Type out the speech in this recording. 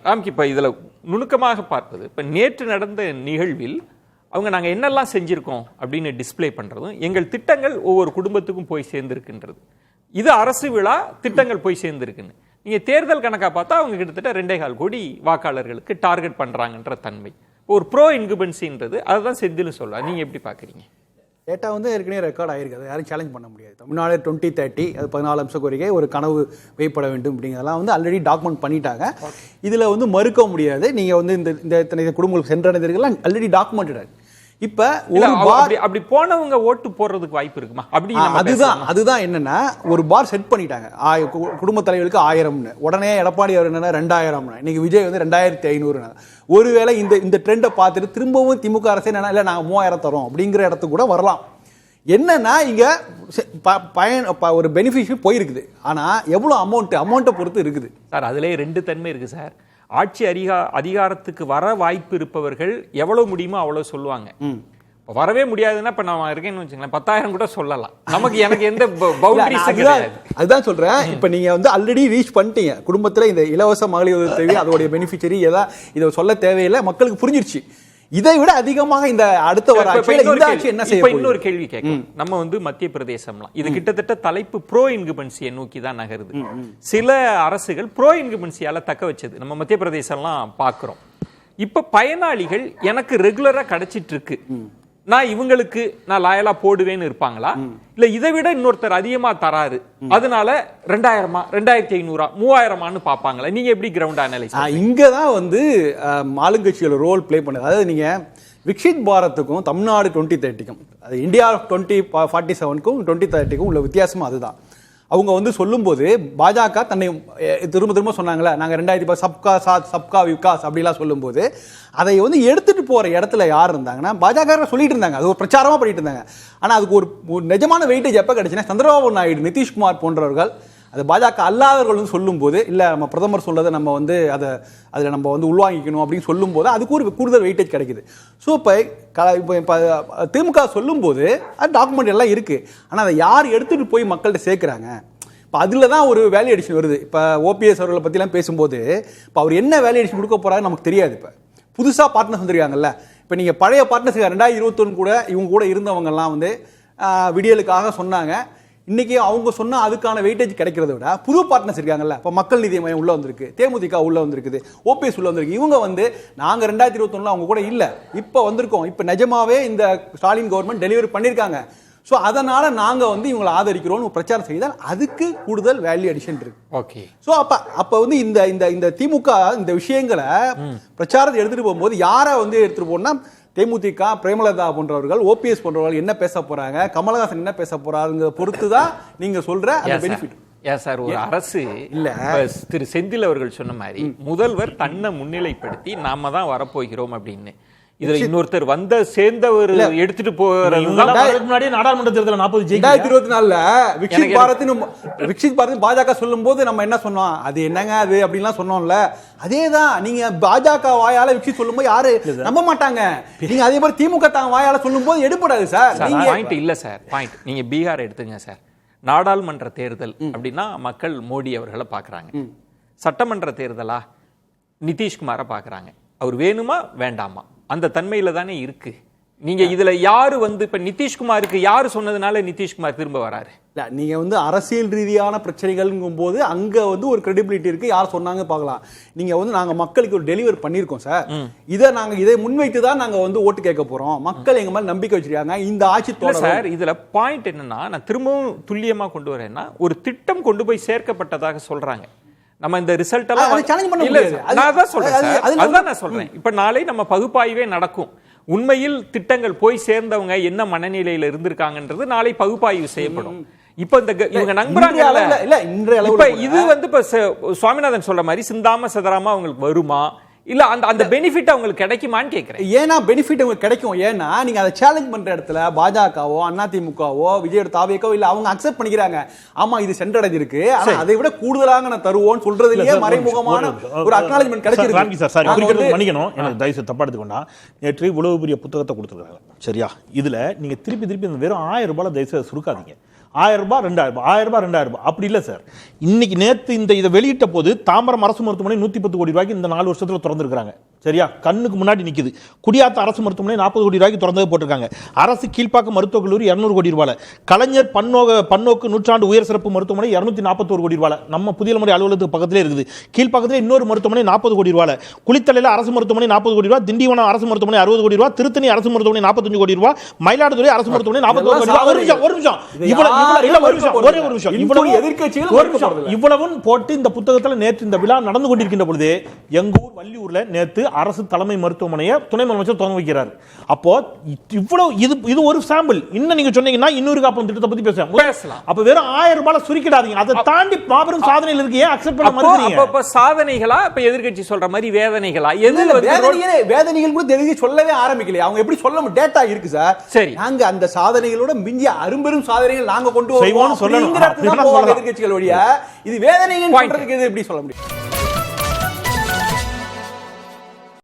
ராம்கி, இப்போ இதில் நுணுக்கமாக பார்ப்பது, இப்போ நேற்று நடந்த நிகழ்வில் அவங்க நாங்கள் என்னெல்லாம் செஞ்சுருக்கோம் அப்படின்னு டிஸ்பிளே பண்ணுறதும், எங்கள் திட்டங்கள் ஒவ்வொரு குடும்பத்துக்கும் போய் சேர்ந்துருக்குன்றது. இது அரசு விழா, திட்டங்கள் போய் சேர்ந்துருக்குன்னு. நீங்கள் தேர்தல் கணக்காக பார்த்தா அவங்க கிட்டத்தட்ட 2.25 கோடி வாக்காளர்களுக்கு டார்கெட் பண்ணுறாங்கன்ற தன்மை. ஒரு ப்ரோ இன்குபன்சின்றது அதுதான் செந்தில் சொல்ல. நீங்கள் எப்படி பார்க்குறீங்க? டேட்டா வந்து ஏற்கனவே ரெக்கார்ட் ஆகிருக்கு, அதை யாரும் சேலஞ்ச் பண்ண முடியாது. தமிழ்நாடு 2030 அது 14 அம்ச கோரிக்கை ஒரு கனவு வைப்பட வேண்டும் அப்படிங்கிறதெல்லாம் வந்து ஆல்ரெடி டாக்குமெண்ட் பண்ணிட்டாங்க. இதில் வந்து மறுக்க முடியாது. நீங்கள் வந்து இந்த குடும்பங்களுக்கு சென்றடைந்தீர்கள் ஆல்ரெடி டாக்குமெண்டட். இப்ப அப்படி போனவங்க ஓட்டு போடுறதுக்கு வாய்ப்பு இருக்குமா? அப்படி அதுதான் என்னன்னா, ஒரு பார் செட் பண்ணிட்டாங்க. குடும்ப தலைவர்களுக்கு 1000, உடனே எடப்பாடி அவர் என்னன்னா 2000, இன்னைக்கு விஜய் வந்து 2500. ஒருவேளை இந்த ட்ரெண்டை பார்த்துட்டு திரும்பவும் திமுக அரசு என்னன்னா இல்லை நாங்கள் 3000 தரோம் அப்படிங்கிற இடத்துக்கு கூட வரலாம். என்னன்னா இங்க ஒரு பெனிஃபிஷியல் போயிருக்குது. ஆனா எவ்வளவு அமௌண்ட்டை பொறுத்து இருக்குது சார். அதுல 2 தன்மை இருக்கு சார். ஆட்சி அதிகாரத்துக்கு வர வாய்ப்பு இருப்பவர்கள் எவ்வளவு முடியுமோ அவ்வளவு சொல்லுவாங்க. வரவே முடியாதுன்னா இப்ப நான் இருக்கேன்னு வச்சுங்களேன், 10,000 கூட சொல்லலாம். எனக்கு எந்த பவுண்டரிஸ் கிடையாது. அதுதான் சொல்றேன். இப்ப நீங்க வந்து ஆல்ரெடி ரீச் பண்ணிட்டீங்க. குடும்பத்துல இந்த இலவச மகளிர் உதவி அதோடைய பெனிஃபிஷரி இதை சொல்ல தேவையில்லை, மக்களுக்கு புரிஞ்சிருச்சு. இதை விட அதிகமாக இந்த அடுத்த வர என்ன செய்ய? இன்னொரு கேள்வி கேட்கலாம். நம்ம வந்து மத்திய பிரதேசம்லாம் இது கிட்டத்தட்ட தலைப்பு ப்ரோ இன்குபன்சியை நோக்கி தான் நகருது. சில அரசுகள் ப்ரோ இன்குபன்சியால தக்க வச்சது நம்ம மத்திய பிரதேசம்லாம் பாக்குறோம். இப்ப பயனாளிகள் எனக்கு ரெகுலரா கிடைச்சிட்டு இருக்கு, நான் இவங்களுக்கு நான் லாயலா போடுவேன்னு இருப்பாங்களா? இல்ல இதை விட இன்னொருத்தர் அதிகமா தராரு அதனால 2000, 2500, 3000 பாப்பாங்களா? நீங்க எப்படி கிரவுண்ட் அனலைஸ்? இங்கதான் வந்து ஆளுங்கட்சியோட ரோல் பிளே பண்ணுது. அதாவது நீங்க விக்ஷித் பாரத்துக்கும் தமிழ்நாடு 2030க்கும், அது இந்தியா 2047க்கும் 2030க்கும் உள்ள வித்தியாசமும் அதுதான். அவங்க வந்து சொல்லும்போது பாஜக தன்னை திரும்ப சொன்னாங்களே, நாங்கள் 2010 சப்கா சாத் சப்கா விகாஸ் அப்படிலாம் சொல்லும்போது அதை வந்து எடுத்துட்டு போற இடத்துல யார் இருந்தாங்கன்னா பாஜக சொல்லிட்டு இருந்தாங்க. அது ஒரு பிரச்சாரமா பண்ணிட்டு இருந்தாங்க. ஆனால் அதுக்கு ஒரு நிஜமான வெயிட்டேஜ் எப்போ கிடைச்சுன்னா சந்திரபாபு நாயுடு, நிதிஷ்குமார் போன்றவர்கள் அது பாஜக அல்லாதவர்கள் வந்து சொல்லும் போது, இல்லை நம்ம பிரதமர் சொல்றதை நம்ம வந்து அதில் நம்ம வந்து உள்வாங்கிக்கணும் அப்படின்னு சொல்லும் போது அதுக்கு ஒரு கூடுதல் வெயிட்டேஜ் கிடைக்குது. ஸோ இப்போ திமுக சொல்லும் போது அது டாக்குமெண்ட் எல்லாம் இருக்கு. ஆனால் அதை யார் எடுத்துட்டு போய் மக்கள்கிட்ட சேர்க்குறாங்க? இப்போ அதில் தான் ஒரு வேல்யூ அடிஷன் வருது. இப்போ ஓபிஎஸ் அவர்களை பற்றிலாம் பேசும்போது இப்போ அவர் என்ன வேல்யூ அடிஷன் கொடுக்க போறாரு நமக்கு தெரியாது. இப்போ புதுசாக பார்ட்னர்ஸ் வந்துருக்காங்கல்ல. இப்போ நீங்கள் பழைய பார்ட்னர்ஸ் 2021 கூட இவங்க கூட இருந்தவங்கெல்லாம் வந்து விடியலுக்காக சொன்னாங்க. இன்னைக்கு அவங்க சொன்னா அதுக்கான வெயிட்டேஜ் கிடைக்கிறத விட புது பார்ட்னர்ஸ் இருக்காங்கல்ல. இப்போ மக்கள் நீதி மையம் உள்ள வந்திருக்கு, தேமுதிக உள்ள வந்திருக்குது, ஓபிஎஸ் உள்ள வந்திருக்கு. இவங்க வந்து நாங்க 2021 அவங்க கூட இல்ல, இப்ப வந்திருக்கோம், இப்ப நிஜமாவே இந்த ஸ்டாலின் கவர்மெண்ட் டெலிவரி பண்ணிருக்காங்க, ஸோ அதனால நாங்க வந்து இவங்களை ஆதரிக்கிறோம்னு பிரச்சாரம் செய்தால் அதுக்கு கூடுதல் வேல்யூ அடிஷன் இருக்கு. ஓகே. ஸோ அப்ப வந்து இந்த திமுக இந்த விஷயங்களை பிரச்சாரத்தை எடுத்துட்டு போகும்போது யாரை வந்து எடுத்துட்டு போனா தேமுதிக, பிரேமலதா போன்றவர்கள், ஓபிஎஸ் போன்றவர்கள் என்ன பேச போறாங்க, கமலஹாசன் என்ன பேச போறாருங்கிற பொறுத்து தான் நீங்க சொல்ற அந்த பெனிஃபிட். சார், ஒரு அரசு இல்ல திரு செந்தில் அவர்கள் சொன்ன மாதிரி முதல்வர் தன்னை முன்னிலைப்படுத்தி நாம தான் வரப்போகிறோம் அப்படின்னு, இதுல இன்னொருத்தர் வந்த சேர்ந்தவர் எடுத்துட்டு போறது முன்னாடி நாடாளுமன்ற தேர்தல் 2024 விக்ஷித் பாரத் பாஜக சொல்லும் போது நம்ம என்ன சொன்னோம், அது என்னங்க அது அப்படின்லாம் சொன்னோம்ல. அதேதான் நீங்க பாஜக வாயால விக்ஷித் சொல்லும் போது யாரு நம்ப மாட்டாங்க. நீங்க அதே மாதிரி திமுக தான் வாயால சொல்லும் போது எடுப்படாது சார். பாயிண்ட் இல்ல சார், பாயிண்ட். நீங்க பீகார் எடுத்துங்க சார். நாடாளுமன்ற தேர்தல் அப்படின்னா மக்கள் மோடி அவர்களை பாக்குறாங்க. சட்டமன்ற தேர்தலா நிதிஷ்குமாரை பாக்குறாங்க. அவர் வேணுமா வேண்டாமா அந்த தன்மையில தானே இருக்கு. நீங்க இதுல யாரு வந்து இப்ப நிதிஷ்குமாருக்கு யாரு சொன்னதுனால நிதிஷ்குமார் திரும்ப வராரு? இல்ல, நீங்க வந்து அரசியல் ரீதியான பிரச்சனைகள்ங்கும் போது அங்க வந்து ஒரு கிரெடிபிலிட்டி இருக்கு. யார் சொன்னாங்க பார்க்கலாம். நீங்க வந்து நாங்க மக்களுக்கு ஒரு டெலிவர் பண்ணிருக்கோம் சார், இதை முன்வைத்து தான் நாங்க வந்து ஓட்டு கேட்க போறோம், மக்கள் எங்க மேல நம்பிக்கை வச்சிருக்காங்க, இந்த ஆட்சி சார். இதுல பாயிண்ட் என்னன்னா, நான் திரும்பவும் துல்லியமா கொண்டு வரேன்னா, ஒரு திட்டம் கொண்டு போய் சேர்க்கப்பட்டதாக சொல்றாங்க. நம்ம இந்த ரிசல்ட் எல்லாம் நான் சொல்றேன். இப்ப நாளை நம்ம பகுப்பாய்வே நடக்கும். உண்மையில் திட்டங்கள் போய் சேர்ந்தவங்க என்ன மனநிலையில இருந்திருக்காங்கன்றது நாளை பகுப்பாய்வு செய்யப்படும். இப்ப இவங்க நம்புறாங்க இது வந்து இப்ப சுவாமிநாதன் சொல்ற மாதிரி சிந்தாம சதராம அவங்களுக்கு வருமா, இல்ல அந்த பெனிஃபிட் அவங்களுக்கு கிடைக்குமான்னு கேக்குறேன். ஏன்னா பெனிஃபிட் உங்களுக்கு கிடைக்கும். ஏன்னா நீங்க அதை சேலஞ்ச் பண்ற இடத்துல பாஜகவோ அதிமுகவோ விஜயோட தாவேக்கோ இல்ல அவங்க அக்செப்ட் பண்ணிக்கிறாங்க. ஆமா இது சென்றடைஞ்சிருக்கு, ஆனா அதை விட கூடுதலாக நான் தருவோம்னு சொல்றதுலயே மறைமுகமான ஒரு அக்னாலஜ்மென்ட் கிடைச்சிருக்கு. மன்னிக்கணும், எனக்கு தயவு தப்பா எடுத்துக்கொண்டா, நேற்று இவ்வளவு பெரிய புத்தகத்தை கொடுத்துருக்காங்க சரியா, இதுல நீங்க திருப்பி வெறும் 1000 ரூபாய் தயவு சுருக்காதீங்க. 1000 ரூபாய் 2000 ரூபாய் 1000 ரூபாய் 2000 ரூபாய் அப்படி இல்ல சார். இன்னைக்கு நேத்து இதை வெளியிட்ட போது தாம்பரம் அரசு மருத்துவமனை 110 கோடி ரூபாய்க்கு இந்த 4 வருஷத்துல திறந்திருக்காங்க. சரியா, கண்ணுக்கு முன்னாடி நிக்குது. குடியாத்த அரசு மருத்துவமனை 40 கோடி ரூபாய்க்கு திறந்தது போட்டிருக்காங்க. அரசு கீழ்ப்பாக்கம் மருத்துவக் கல்லூரி 200 கோடி ரூபாய், கலைஞர் பன்னோக்கு நூற்றாண்டு உயர் சிறப்பு மருத்துவமனை 241 கோடி ரூபாய், நம்ம புதியமலை அலுவலகத்துக்கு பக்கத்திலே இருக்குது. கீழ்ப்பாக்கத்தில் இன்னொரு மருத்துவமனை 40 கோடி ரூபாய், குளித்தலையில் அரசு மருத்துவமனை 40 கோடி ரூபாய், திண்டிவனம் அரசு மருத்துவமனை 60 கோடி ரூபாய், திருத்தணி அரசு மருத்துவமனை 45 கோடி ரூபாய், மயிலாடுதுறை அரசு மருத்துவமனை 40 கோடி ரூபாய். இவ்வளவும் போட்டு இந்த புத்தகத்தில் நேற்று இந்த விழா நடந்து கொண்டிருக்கின்ற பொழுது எங்க ஊர் வள்ளியூர்ல நேற்று அரசு தலைமை மருத்துவமனையை துணை முதலமைச்சர் திறந்து வைக்கிறார். அப்போ இவ்வளவு இது ஒரு சாம்பிள். இன்னும் நீங்க சொன்னீங்கன்னா இன்னொரு காப்பம் திட்டத்தை பத்தி பேசலாம். அப்ப வெறும் 1000 ரூபாய் சுருக்கிடாதீங்க. அதை தாண்டி மாபெரும் சாதனைகள் இருக்கு. ஏன் அக்செப்ட் பண்ண மாட்டீங்க? அப்ப சாதனைகளா இப்ப எதிர்க்கட்சி சொல்ற மாதிரி வேதனைகளா? வேதனைகள் கூட தெரிஞ்சு சொல்லவே ஆரம்பிக்கலையே. அவங்க எப்படி சொல்ல முடியும்? டேட்டா இருக்கு சார். சரி, நாங்க அந்த சாதனைகளோட மிஞ்சிய அரும்பெரும் சாதனைகள் நாங்க கொண்டு வருவோம் சொல்லணும் எதிர்க்கட்சிகள் வழியா. இது வேதனைகள் எப்படி சொல்ல முடியும்?